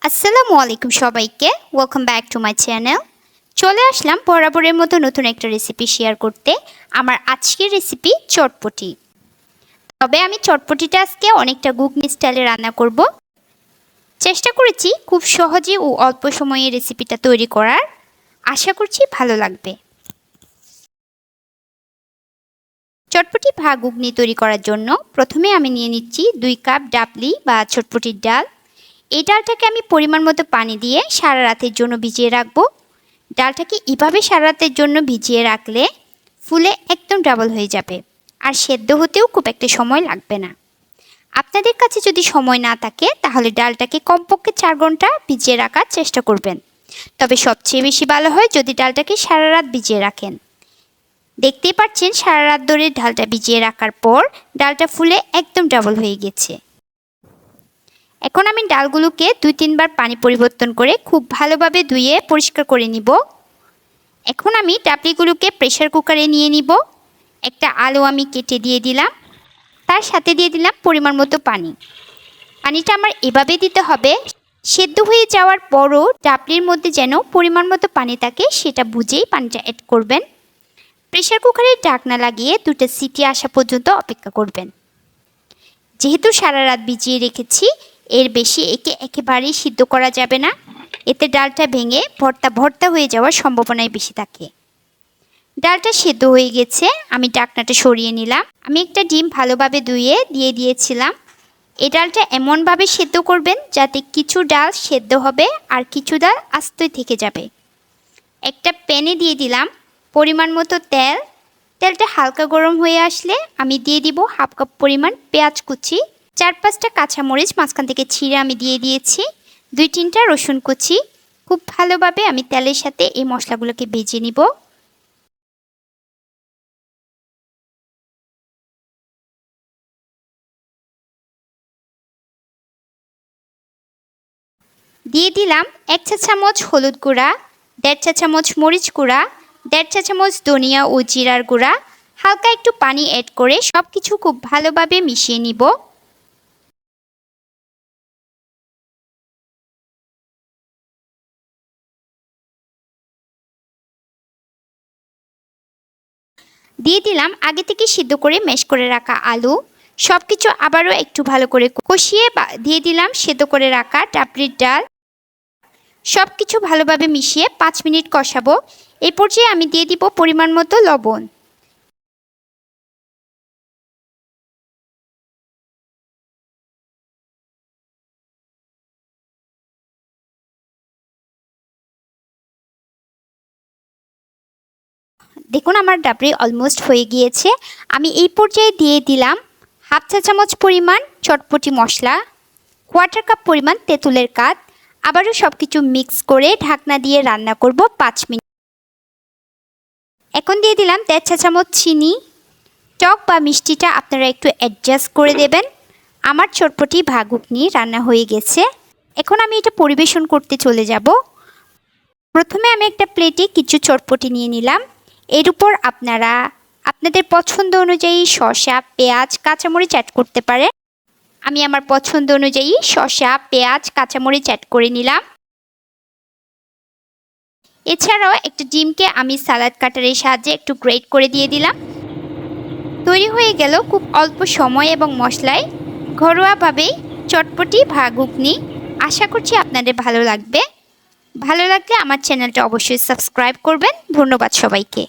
আসসালামু আলাইকুম সবাইকে, welcome back to my channel. চলে আসলাম বরাবরের মতো নতুন একটা রেসিপি শেয়ার করতে। আমার আজকের রেসিপি চটপটি। তবে আমি চটপটিটা আজকে অনেকটা ঘুগনি স্টাইলে রান্না করব। চেষ্টা করেছি খুব সহজে ও অল্প সময়ে রেসিপিটা তৈরি করার। আশা করছি ভালো লাগবে। চটপটি বা ঘুগনি তৈরি করার জন্য প্রথমে আমি নিয়ে নিচ্ছি 2 কাপ ডাবলি বা চটপটির ডাল। এই ডালটাকে আমি পরিমাণ মতো পানি দিয়ে সারা রাতের জন্য ভিজিয়ে রাখবো। ডালটাকে এভাবে সারা রাতের জন্য ভিজিয়ে রাখলে ফুলে একদম ডাবল হয়ে যাবে, আর সেদ্ধ হতেও খুব একটা সময় লাগবে না। আপনাদের কাছে যদি সময় না থাকে তাহলে ডালটাকে কমপক্ষে 4 ঘন্টা ভিজিয়ে রাখার চেষ্টা করবেন। তবে সবচেয়ে বেশি ভালো হয় যদি ডালটাকে সারা রাত ভিজিয়ে রাখেন। দেখতেই পাচ্ছেন সারা রাত ধরে ডালটা ভিজিয়ে রাখার পর ডালটা ফুলে একদম ডাবল হয়ে গেছে। এখন আমি ডালগুলোকে 2-3 বার পানি পরিবর্তন করে খুব ভালোভাবে ধুয়ে পরিষ্কার করে নিব। এখন আমি ডাবলিগুলোকে প্রেসার কুকারে নিয়ে নিব। একটা আলু আমি কেটে দিয়ে দিলাম, তার সাথে দিয়ে দিলাম পরিমাণ মতো পানি। পানিটা আমার এভাবে দিতে হবে, সেদ্ধ হয়ে যাওয়ার পরও ডাবলির মধ্যে যেন পরিমাণ মতো পানি থাকে সেটা বুঝেই পানিটা অ্যাড করবেন। প্রেসার কুকারের ঢাকনা লাগিয়ে 2টা সিটি আসা পর্যন্ত অপেক্ষা করবেন। যেহেতু সারা রাত ভিজিয়ে রেখেছি, এর বেশি একেবারেই সিদ্ধ করা যাবে না, এতে ডালটা ভেঙে ভর্তা ভর্তা হয়ে যাওয়ার সম্ভাবনাই বেশি থাকে। ডালটা সেদ্ধ হয়ে গেছে, আমি ঢাকনাটা সরিয়ে নিলাম। আমি একটা ডিম ভালোভাবে ধুয়ে দিয়ে দিয়েছিলাম। এই ডালটা এমনভাবে সেদ্ধ করবেন যাতে কিছু ডাল সেদ্ধ হবে আর কিছু ডাল আস্তই থেকে যাবে। একটা প্যানে দিয়ে দিলাম পরিমাণ মতো তেল। তেলটা হালকা গরম হয়ে আসলে আমি দিয়ে দিব 1/2 কাপ পরিমাণ পেঁয়াজ কুচি, 4-5টা কাঁচামরিচ মাঝখান থেকে ছিঁড়ে আমি দিয়ে দিয়েছি, 2-3টা রসুন কুচি। খুব ভালোভাবে আমি তেলের সাথে এই মশলাগুলোকে ভেজে নিব। দিয়ে দিলাম 1 চা চামচ হলুদ গুঁড়া, 1.5 চা চামচ মরিচ গুঁড়া, 1.5 চা চামচ ধনিয়া ও জিরার গুঁড়া। হালকা একটু পানি অ্যাড করে সব কিছু খুব ভালোভাবে মিশিয়ে নিব। দিয়ে দিলাম আগে থেকে সিদ্ধ করে ম্যাশ করে রাখা আলু। সব কিছু আবারও একটু ভালো করে কষিয়ে দিয়ে দিলাম সেদ্ধ করে রাখা ডাবলির ডাল। সব কিছু ভালোভাবে মিশিয়ে 5 মিনিট কষাবো। এই পর্যায়ে আমি দিয়ে দিব পরিমাণ মতো লবণ। দেখুন আমার ডাবলি অলমোস্ট হয়ে গিয়েছে। আমি এই পর্যায়ে দিয়ে দিলাম 1/2 চা চামচ পরিমাণ চটপটি মশলা, 1/4 কাপ পরিমাণ তেঁতুলের কাঠ। আবারও সব কিছু মিক্স করে ঢাকনা দিয়ে রান্না করব 5 মিনিট। এখন দিয়ে দিলাম 1.5 চা চামচ চিনি। টক বা মিষ্টিটা আপনারা একটু অ্যাডজাস্ট করে দেবেন। আমার চটপটি বা ঘুগনি রান্না হয়ে গেছে। এখন আমি এটা পরিবেশন করতে চলে যাব। প্রথমে আমি একটা প্লেটে কিছু চটপটি নিয়ে নিলাম। এর উপর আপনারা আপনাদের পছন্দ অনুযায়ী শসা, পেঁয়াজ, কাঁচামরিচ অ্যাড করতে পারেন। আমি আমার পছন্দ অনুযায়ী শসা, পেঁয়াজ, কাঁচামরিচ অ্যাড করে নিলাম। এছাড়াও একটা ডিমকে আমি সালাদ কাটারের সাহায্যে একটু গ্রেট করে দিয়ে দিলাম। তৈরি হয়ে গেল খুব অল্প সময় এবং মশলায় ঘরোয়াভাবেই চটপটি বা ঘুগনি। আশা করছি আপনাদের ভালো লাগবে। ভালো লাগলে আমার চ্যানেলটা অবশ্যই সাবস্ক্রাইব করবেন। ধন্যবাদ সবাইকে।